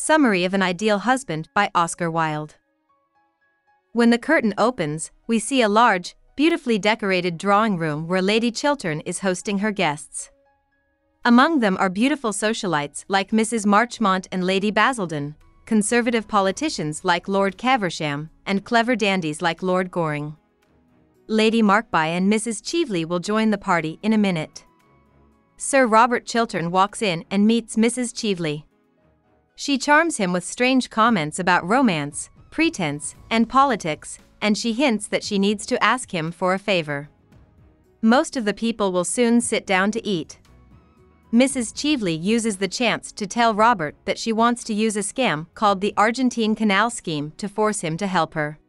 Summary of an Ideal Husband by Oscar Wilde. When the curtain opens, we see a large, beautifully decorated drawing room where Lady Chiltern is hosting her guests. Among them are beautiful socialites like Mrs. Marchmont and Lady Basildon, conservative politicians like Lord Caversham, and clever dandies like Lord Goring. Lady Markby and Mrs. Cheveley will join the party in a minute. Sir Robert Chiltern walks in and meets Mrs. Cheveley. She charms him with strange comments about romance, pretense, and politics, and she hints that she needs to ask him for a favor. Most of the people will soon sit down to eat. Mrs. Cheveley uses the chance to tell Robert that she wants to use a scam called the Argentine Canal Scheme to force him to help her.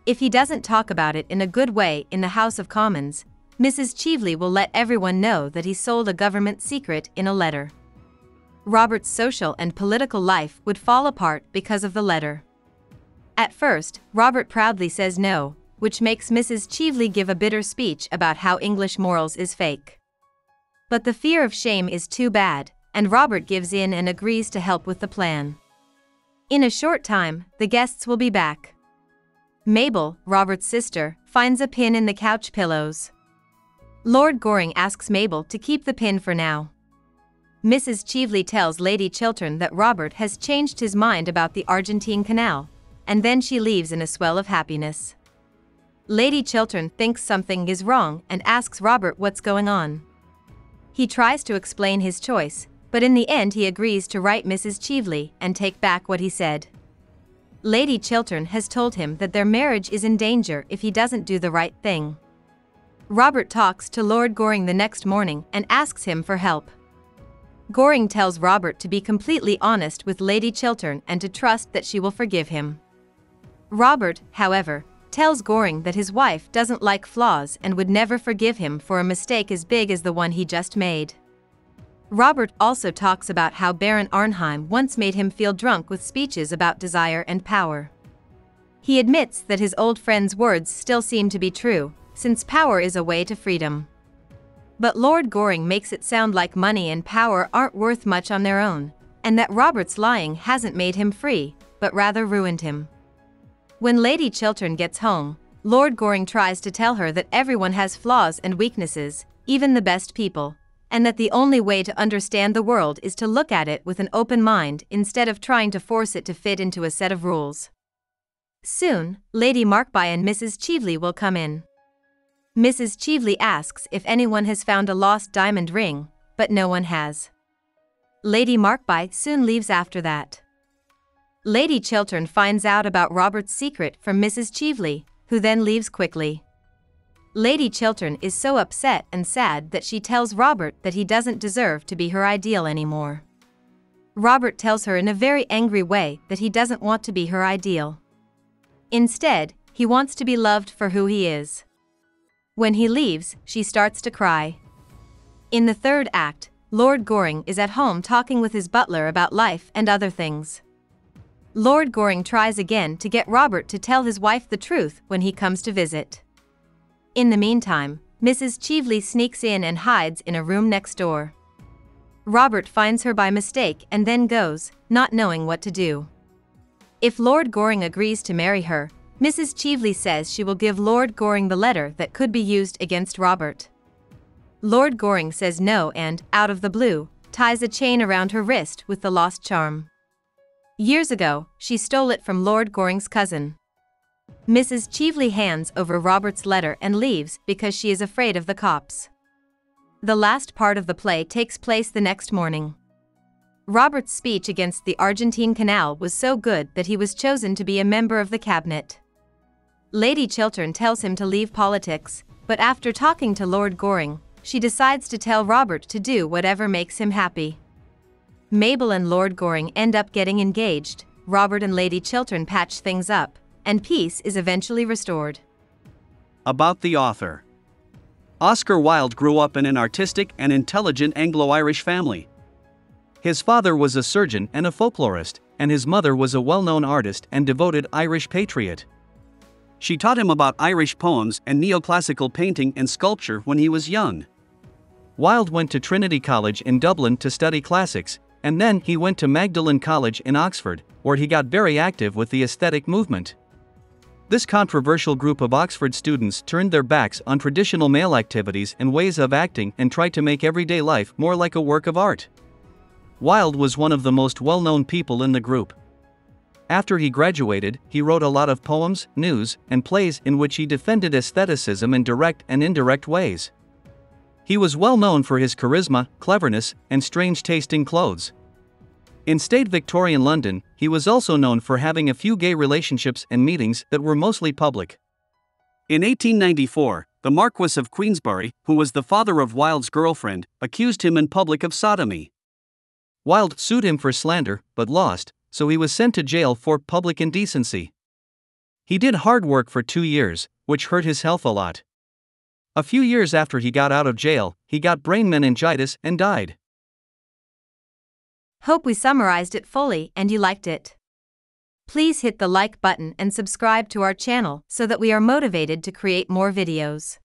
If he doesn't talk about it in a good way in the House of Commons, Mrs. Cheveley will let everyone know that he sold a government secret in a letter. Robert's social and political life would fall apart because of the letter. At first, Robert proudly says no, which makes Mrs. Cheveley give a bitter speech about how English morals is fake. But the fear of shame is too bad, and Robert gives in and agrees to help with the plan. In a short time, the guests will be back. Mabel, Robert's sister, finds a pin in the couch pillows. Lord Goring asks Mabel to keep the pin for now. Mrs. Cheveley tells Lady Chiltern that Robert has changed his mind about the Argentine Canal, and then she leaves in a swell of happiness. Lady Chiltern thinks something is wrong and asks Robert what's going on. He tries to explain his choice, but in the end he agrees to write Mrs. Cheveley and take back what he said. Lady Chiltern has told him that their marriage is in danger if he doesn't do the right thing. Robert talks to Lord Goring the next morning and asks him for help. Goring tells Robert to be completely honest with Lady Chiltern and to trust that she will forgive him. Robert, however, tells Goring that his wife doesn't like flaws and would never forgive him for a mistake as big as the one he just made. Robert also talks about how Baron Arnheim once made him feel drunk with speeches about desire and power. He admits that his old friend's words still seem to be true, since power is a way to freedom. But Lord Goring makes it sound like money and power aren't worth much on their own, and that Robert's lying hasn't made him free, but rather ruined him. When Lady Chiltern gets home, Lord Goring tries to tell her that everyone has flaws and weaknesses, even the best people, and that the only way to understand the world is to look at it with an open mind instead of trying to force it to fit into a set of rules. Soon, Lady Markby and Mrs. Cheveley will come in. Mrs. Cheveley asks if anyone has found a lost diamond ring, but no one has. Lady Markby soon leaves after that. Lady Chiltern finds out about Robert's secret from Mrs. Cheveley, who then leaves quickly. Lady Chiltern is so upset and sad that she tells Robert that he doesn't deserve to be her ideal anymore. Robert tells her in a very angry way that he doesn't want to be her ideal. Instead, he wants to be loved for who he is. When he leaves, she starts to cry. In the third act, Lord Goring is at home talking with his butler about life and other things. Lord Goring tries again to get Robert to tell his wife the truth when he comes to visit. In the meantime, Mrs. Cheveley sneaks in and hides in a room next door. Robert finds her by mistake and then goes, not knowing what to do. If Lord Goring agrees to marry her, Mrs. Cheveley says she will give Lord Goring the letter that could be used against Robert. Lord Goring says no and, out of the blue, ties a chain around her wrist with the lost charm. Years ago, she stole it from Lord Goring's cousin. Mrs. Cheveley hands over Robert's letter and leaves because she is afraid of the cops. The last part of the play takes place the next morning. Robert's speech against the Argentine Canal was so good that he was chosen to be a member of the cabinet. Lady Chiltern tells him to leave politics, but after talking to Lord Goring, she decides to tell Robert to do whatever makes him happy. Mabel and Lord Goring end up getting engaged, Robert and Lady Chiltern patch things up, and peace is eventually restored. About the author. Oscar Wilde grew up in an artistic and intelligent Anglo-Irish family. His father was a surgeon and a folklorist, and his mother was a well-known artist and devoted Irish patriot. She taught him about Irish poems and neoclassical painting and sculpture when he was young. Wilde went to Trinity College in Dublin to study classics, And then he went to Magdalen College in Oxford, where he got very active with the aesthetic movement. This controversial group of Oxford students turned their backs on traditional male activities and ways of acting and tried to make everyday life more like a work of art. Wilde was one of the most well-known people in the group. After he graduated, he wrote a lot of poems, news, and plays in which he defended aestheticism in direct and indirect ways. He was well known for his charisma, cleverness, and strange taste in clothes. In staid Victorian London, he was also known for having a few gay relationships and meetings that were mostly public. In 1894, the Marquess of Queensberry, who was the father of Wilde's girlfriend, accused him in public of sodomy. Wilde sued him for slander, but lost, so he was sent to jail for public indecency. He did hard work for 2 years, which hurt his health a lot. A few years after he got out of jail, he got brain meningitis and died. Hope we summarized it fully and you liked it. Please hit the like button and subscribe to our channel so that we are motivated to create more videos.